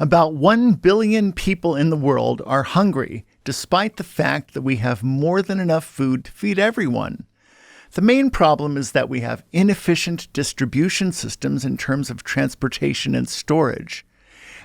About 1 billion people in the world are hungry, despite the fact that we have more than enough food to feed everyone. The main problem is that we have inefficient distribution systems in terms of transportation and storage.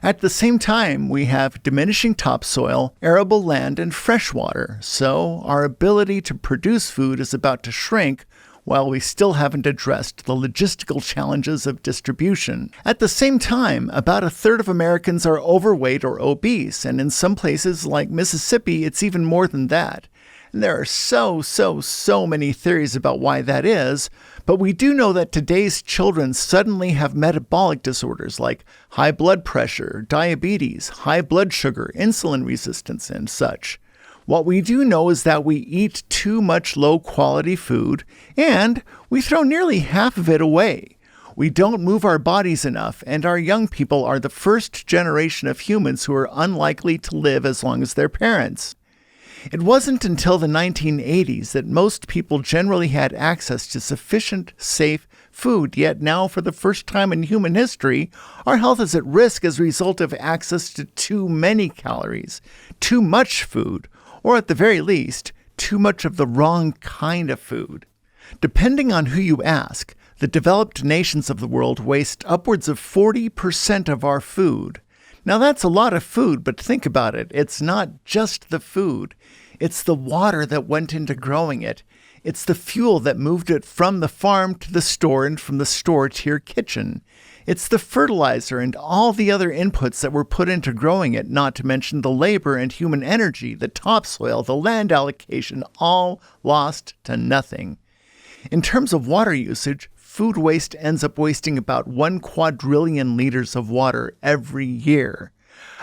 At the same time, we have diminishing topsoil, arable land, and fresh water, so our ability to produce food is about to shrink while we still haven't addressed the logistical challenges of distribution. At the same time, about a third of Americans are overweight or obese, and in some places like Mississippi, it's even more than that. And there are so many theories about why that is, but we do know that today's children suddenly have metabolic disorders like high blood pressure, diabetes, high blood sugar, insulin resistance, and such. What we do know is that we eat too much low-quality food, and we throw nearly half of it away. We don't move our bodies enough, and our young people are the first generation of humans who are unlikely to live as long as their parents. It wasn't until the 1980s that most people generally had access to sufficient, safe food, yet now, for the first time in human history, our health is at risk as a result of access to too many calories, too much food, or at the very least, too much of the wrong kind of food. Depending on who you ask, the developed nations of the world waste upwards of 40% of our food. Now that's a lot of food, but think about it. It's not just the food. It's the water that went into growing it. It's the fuel that moved it from the farm to the store and from the store to your kitchen. It's the fertilizer and all the other inputs that were put into growing it, not to mention the labor and human energy, the topsoil, the land allocation, all lost to nothing. In terms of water usage, food waste ends up wasting about 1 quadrillion liters of water every year.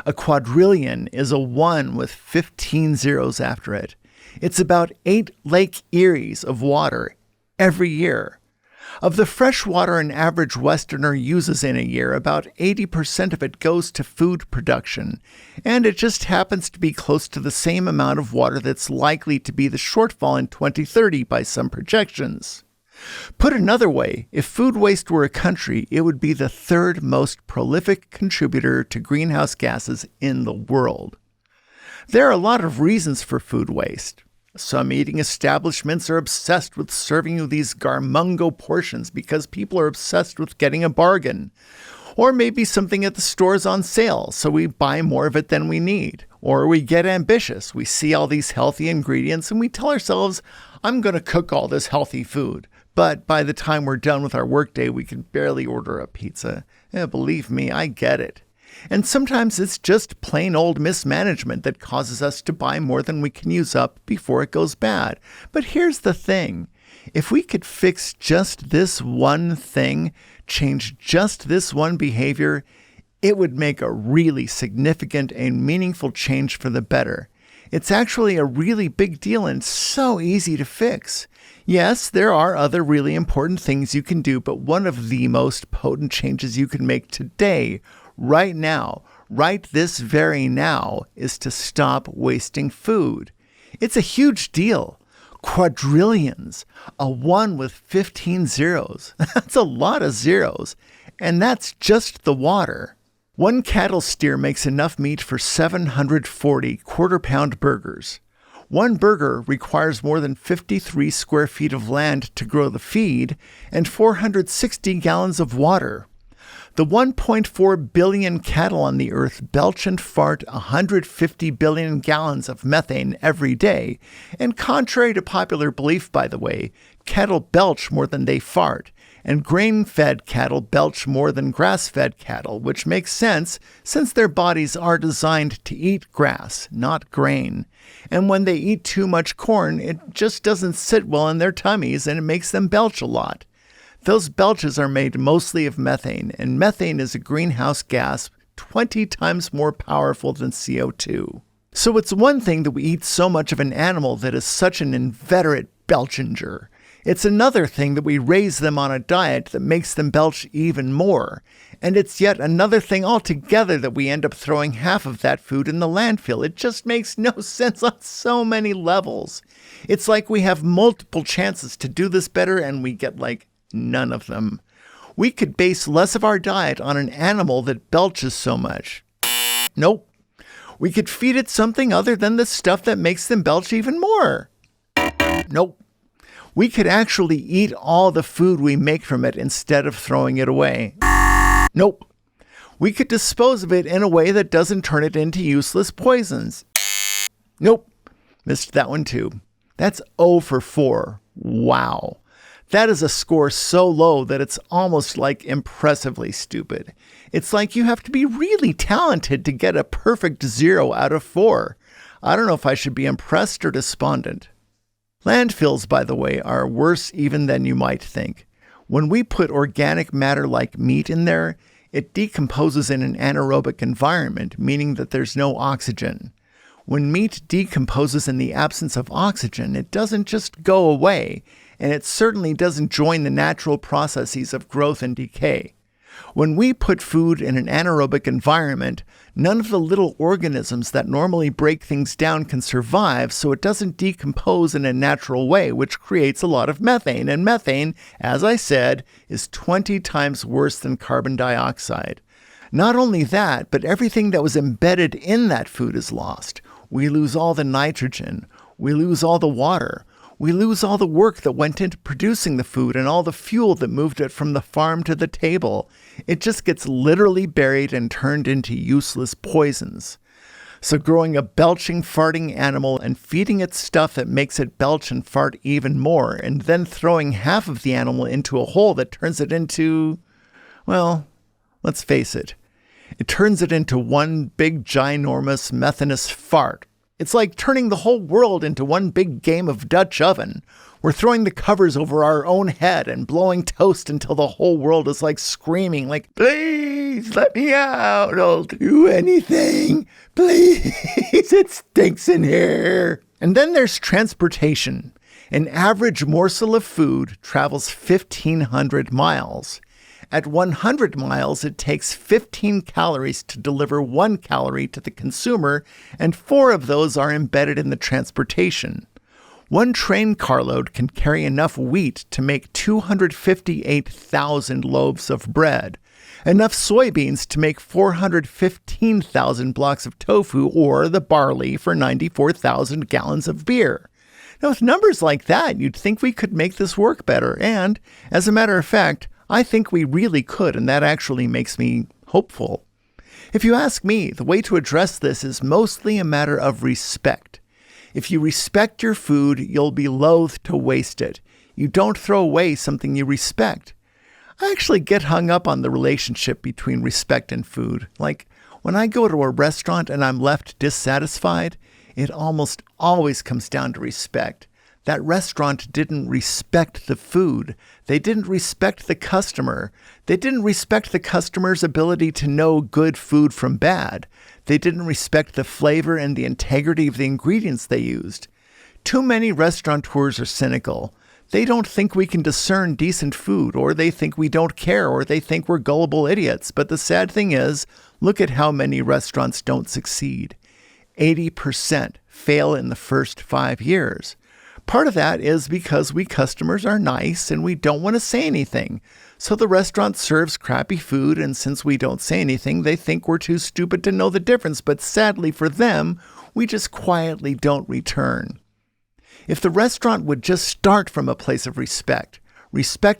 A quadrillion is a 1 with 15 zeros after it. It's about 8 Lake Eries of water every year. Of the fresh water an average Westerner uses in a year, about 80% of it goes to food production, and it just happens to be close to the same amount of water that's likely to be the shortfall in 2030 by some projections. Put another way, if food waste were a country, it would be the third most prolific contributor to greenhouse gases in the world. There are a lot of reasons for food waste. Some eating establishments are obsessed with serving you these garmungo portions because people are obsessed with getting a bargain. Or maybe something at the store is on sale, so we buy more of it than we need. Or we get ambitious. We see all these healthy ingredients and we tell ourselves, I'm going to cook all this healthy food. But by the time we're done with our workday, we can barely order a pizza. Believe me, I get it. And sometimes it's just plain old mismanagement that causes us to buy more than we can use up before it goes bad. But here's the thing. If we could fix just this one thing, change just this one behavior, it would make a really significant and meaningful change for the better. It's actually a really big deal and so easy to fix. Yes, there are other really important things you can do, but one of the most potent changes you can make today, right now, right this very now, is to stop wasting food. It's a huge deal. Quadrillions. A 1 with 15 zeros. That's a lot of zeros. And that's just the water. One cattle steer makes enough meat for 740 quarter-pound burgers. One burger requires more than 53 square feet of land to grow the feed and 460 gallons of water. The 1.4 billion cattle on the earth belch and fart 150 billion gallons of methane every day, and contrary to popular belief, by the way, cattle belch more than they fart, and grain-fed cattle belch more than grass-fed cattle, which makes sense since their bodies are designed to eat grass, not grain. And when they eat too much corn, it just doesn't sit well in their tummies and it makes them belch a lot. Those belches are made mostly of methane, and methane is a greenhouse gas 20 times more powerful than CO2. So it's one thing that we eat so much of an animal that is such an inveterate belchinger. It's another thing that we raise them on a diet that makes them belch even more. And it's yet another thing altogether that we end up throwing half of that food in the landfill. It just makes no sense on so many levels. It's like we have multiple chances to do this better and we get none of them. We could base less of our diet on an animal that belches so much. Nope. We could feed it something other than the stuff that makes them belch even more. Nope. We could actually eat all the food we make from it instead of throwing it away. Nope. We could dispose of it in a way that doesn't turn it into useless poisons. Nope. Missed that one too. That's 0 for 4. Wow. That is a score so low that it's almost like impressively stupid. It's like you have to be really talented to get a perfect 0 out of 4. I don't know if I should be impressed or despondent. Landfills, by the way, are worse even than you might think. When we put organic matter like meat in there, it decomposes in an anaerobic environment, meaning that there's no oxygen. When meat decomposes in the absence of oxygen, it doesn't just go away, and it certainly doesn't join the natural processes of growth and decay. When we put food in an anaerobic environment, none of the little organisms that normally break things down can survive, so it doesn't decompose in a natural way, which creates a lot of methane. And methane, as I said, is 20 times worse than carbon dioxide. Not only that, but everything that was embedded in that food is lost. We lose all the nitrogen. We lose all the water. We lose all the work that went into producing the food and all the fuel that moved it from the farm to the table. It just gets literally buried and turned into useless poisons. So growing a belching, farting animal and feeding it stuff that makes it belch and fart even more, and then throwing half of the animal into a hole that turns it into, well, let's face it, it turns it into one big, ginormous, methanous fart. It's like turning the whole world into one big game of Dutch oven. We're throwing the covers over our own head and blowing toast until the whole world is like screaming, like, please let me out. I'll do anything. Please, it stinks in here. And then there's transportation. An average morsel of food travels 1,500 miles. At 100 miles, it takes 15 calories to deliver 1 calorie to the consumer, and 4 of those are embedded in the transportation. One train carload can carry enough wheat to make 258,000 loaves of bread, enough soybeans to make 415,000 blocks of tofu, or the barley for 94,000 gallons of beer. Now, with numbers like that, you'd think we could make this work better, and, as a matter of fact, I think we really could, and that actually makes me hopeful. If you ask me, the way to address this is mostly a matter of respect. If you respect your food, you'll be loath to waste it. You don't throw away something you respect. I actually get hung up on the relationship between respect and food. Like, when I go to a restaurant and I'm left dissatisfied, it almost always comes down to respect. That restaurant didn't respect the food. They didn't respect the customer. They didn't respect the customer's ability to know good food from bad. They didn't respect the flavor and the integrity of the ingredients they used. Too many restaurateurs are cynical. They don't think we can discern decent food, or they think we don't care, or they think we're gullible idiots. But the sad thing is, look at how many restaurants don't succeed. 80% fail in the first 5 years. Part of that is because we customers are nice and we don't want to say anything. So the restaurant serves crappy food, and since we don't say anything, they think we're too stupid to know the difference. But sadly for them, we just quietly don't return. If the restaurant would just start from a place of respect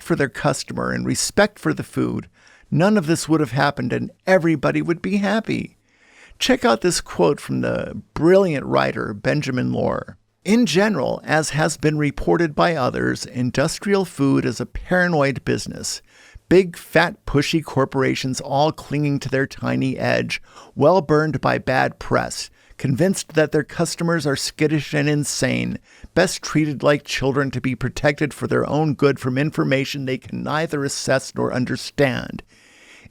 for their customer and respect for the food, none of this would have happened and everybody would be happy. Check out this quote from the brilliant writer Benjamin Lohr. In general, as has been reported by others, industrial food is a paranoid business. Big, fat, pushy corporations all clinging to their tiny edge, well burned by bad press, convinced that their customers are skittish and insane, best treated like children to be protected for their own good from information they can neither assess nor understand.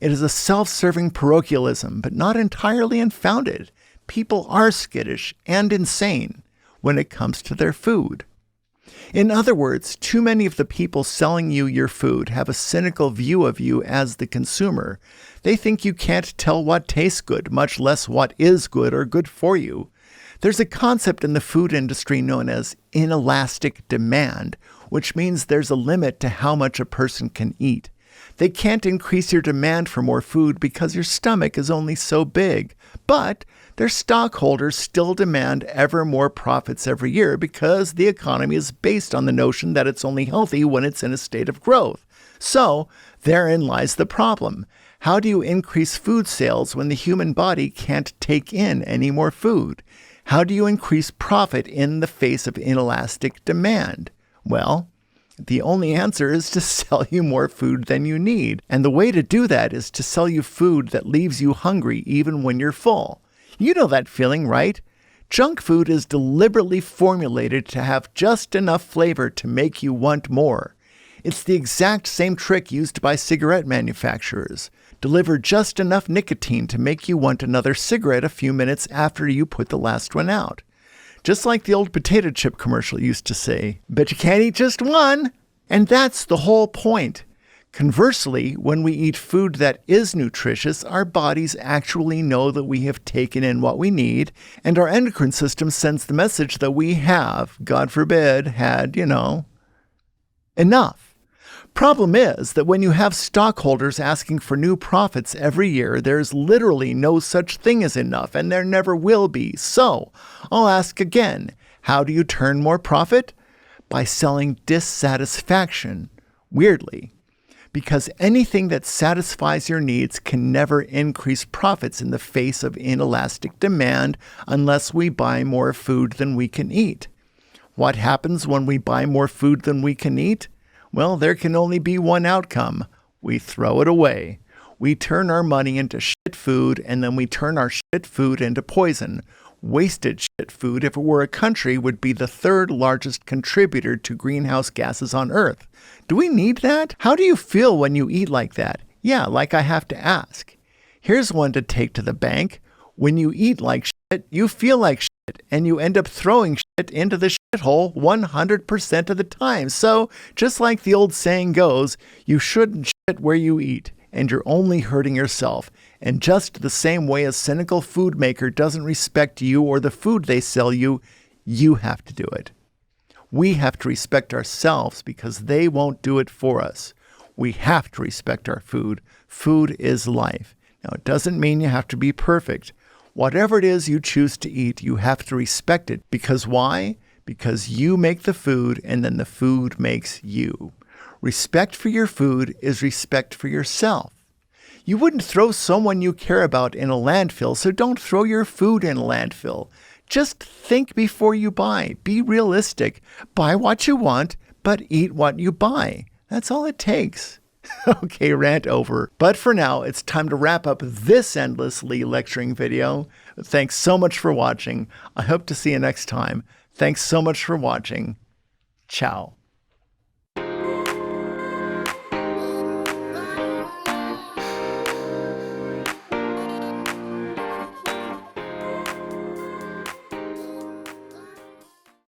It is a self-serving parochialism, but not entirely unfounded. People are skittish and insane when it comes to their food. In other words, too many of the people selling you your food have a cynical view of you as the consumer. They think you can't tell what tastes good, much less what is good or good for you. There's a concept in the food industry known as inelastic demand, which means there's a limit to how much a person can eat. They can't increase your demand for more food because your stomach is only so big. But their stockholders still demand ever more profits every year because the economy is based on the notion that it's only healthy when it's in a state of growth. So, therein lies the problem. How do you increase food sales when the human body can't take in any more food? How do you increase profit in the face of inelastic demand? Well, the only answer is to sell you more food than you need. And the way to do that is to sell you food that leaves you hungry even when you're full. You know that feeling, right? Junk food is deliberately formulated to have just enough flavor to make you want more. It's the exact same trick used by cigarette manufacturers. Deliver just enough nicotine to make you want another cigarette a few minutes after you put the last one out. Just like the old potato chip commercial used to say, "Bet you can't eat just one." And that's the whole point. Conversely, when we eat food that is nutritious, our bodies actually know that we have taken in what we need, and our endocrine system sends the message that we have, God forbid, had, enough. Problem is that when you have stockholders asking for new profits every year, there's literally no such thing as enough, and there never will be. So, I'll ask again, how do you turn more profit? By selling dissatisfaction. Weirdly. Because anything that satisfies your needs can never increase profits in the face of inelastic demand unless we buy more food than we can eat. What happens when we buy more food than we can eat? Well, there can only be one outcome. We throw it away. We turn our money into shit food, and then we turn our shit food into poison. Wasted shit food, if it were a country, would be the third largest contributor to greenhouse gases on Earth. Do we need that? How do you feel when you eat like that? Yeah, like I have to ask. Here's one to take to the bank. When you eat like shit, you feel like shit, and you end up throwing shit into the shithole 100% of the time. So, just like the old saying goes, you shouldn't shit where you eat, and you're only hurting yourself. And just the same way a cynical food maker doesn't respect you or the food they sell you, you have to do it. We have to respect ourselves because they won't do it for us. We have to respect our food. Food is life. Now, it doesn't mean you have to be perfect. Whatever it is you choose to eat, you have to respect it. Because why? Because you make the food and then the food makes you. Respect for your food is respect for yourself. You wouldn't throw someone you care about in a landfill, so don't throw your food in a landfill. Just think before you buy. Be realistic. Buy what you want, but eat what you buy. That's all it takes. Okay, rant over. But for now, it's time to wrap up this endlessly lecturing video. Thanks so much for watching. I hope to see you next time. Thanks so much for watching. Ciao.